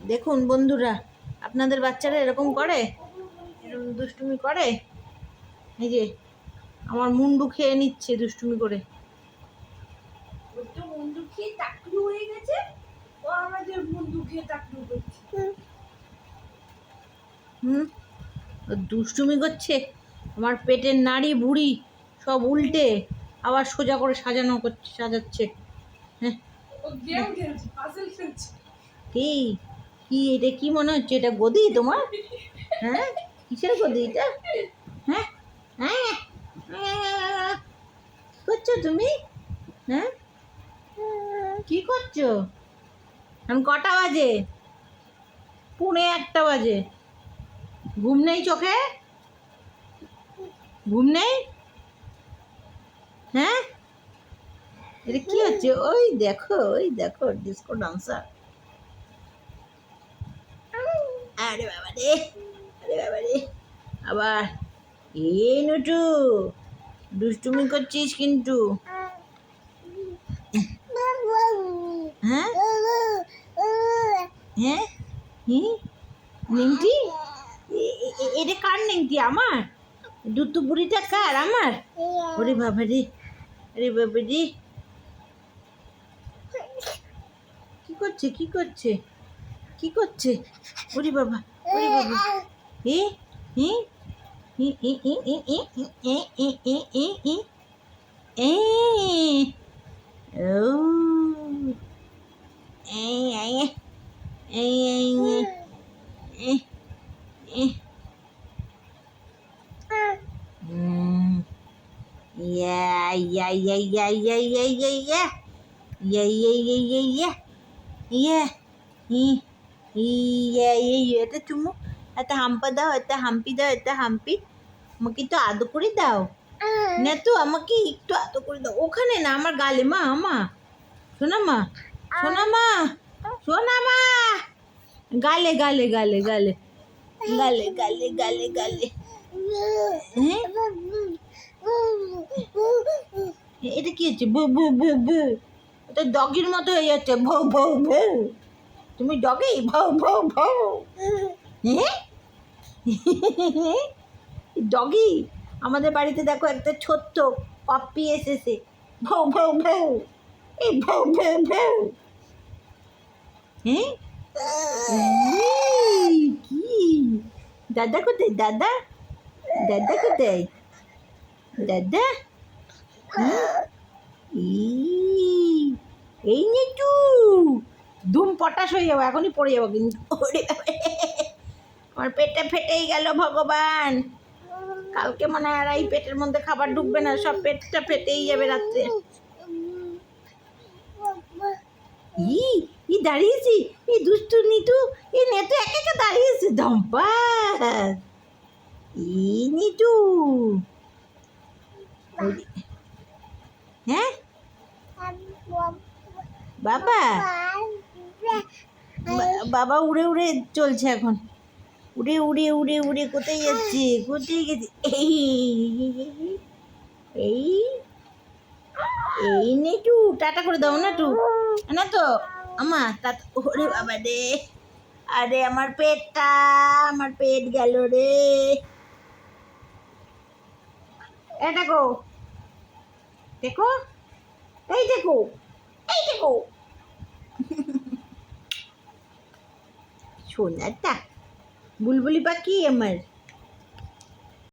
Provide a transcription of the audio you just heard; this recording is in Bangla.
দেখুন বন্ধুরা, আপনাদের বাচ্চারা এরকম করে, এরকম দুষ্টুমি করে। এই যে আমার মুন্ডু খেয়ে নিচ্ছে দুষ্টুমি করে। মুন্ডু খেয়ে টাকলু হয়ে গেছে, ও আমাদের মুন্ডু খেয়ে টাকলু করছে। দুষ্টুমি করছে, আমার পেটের নাড়ি বুড়ি সব উল্টে আবার সোজা করে সাজাচ্ছে। হ্যাঁ, কি কি এটা কি মনে হচ্ছে? এটা গদি তোমার? হ্যাঁ, কিসের গদি এটা? হ্যাঁ হ্যাঁ, কি করছো তুমি? হ্যাঁ, কি করছো? এখন কটা বাজে? 1:45 বাজে। ঘুম নেই চোখে? ঘুম নেই? হ্যাঁ, এটা কি হচ্ছে? ওই দেখো ডিস্কো ডান্সার। আরে বাবা রে, আরে বাবা রে, আবার এই নটু দুষ্টুমি করছিস কিন্তু। হ্যাঁ হ্যাঁ, নিমটি? এটা কার নিমটি? আমার দুতু বুড়িটা কার? আমার? ওরে বাবা রে, আরে বাবা রে, কি করছে কি করছে কি করছে? ওরে বাবা, ওরে বাবা, এ এ এ এ এ এ এ এ এ এ এ এ এ ও এই এই এই এই এই yeah yeah yeah yeah yeah yeah yeah yeah yeah yeah yeah yeah yeah yeah yeah yeah এটা চুমু, একটা হাম্পা দাও, একটা হাম্পি দাও, একটা হাম্পি। আমাকে একটু আদর করে দাও না, তো আমাকে একটু আদর করে দাও। ওখানে না, আমার গালে। মা মা, শোনা মা, শোনা মা, শোনা মা, গালে গালে গালে গালে গালে গালে গালে গালে। হ্যাঁ, এটা কি হচ্ছে? বউ বউ বউ বউ, এটা ডগির মতো হয়ে যাচ্ছে। ভৌ ভৌ ভৌ, তুমি ডগি? ভৌ ভৌ ভৌ। হ্যাঁ, ডগি। আমাদের বাড়িতে দেখো একটা ছোট্ট পাপ্পি এসেছে। ভৌ ভৌ ভৌ, এই ভৌ ভৌ ভৌ। হ্যাঁ, কি দাদা কোথায়? দাদা, দাদা কোথায়? দাদা, এই নেটু ধুম পটাশ হয়ে যাবো, এখনই পড়ে যাবো কিন্তু। আমার পেটটা ফেটেই গেল ভগবান। কালকে মনে হয় আর এই পেটের মধ্যে খাবার ঢুকবে না, সব পেটটা ফেটেই যাবে রাত্রে। ই দাঁড়িয়েছি, এই দুষ্টু নিটু, এই নেটু একা একা দাঁড়িয়েছে। ধম্পাস, ই নিটু। হ্যাঁ বাবা, বাবা উড়ে উড়ে চলছে এখন। উড়ে উড়ে উড়ে উড়ে কোথায় যাচ্ছে? কোথায় গেছে? এই এই এই নেটু, টাটা করে দাও না টু, না তো আমা টাটা। ওরে বাবা রে, আরে আমার পেটটা, আমার পেট গেল রে। এ দেখো, দেখো, এই দেখো, এই দেখো, সোনাটা বুলবুলি পাখি আমার।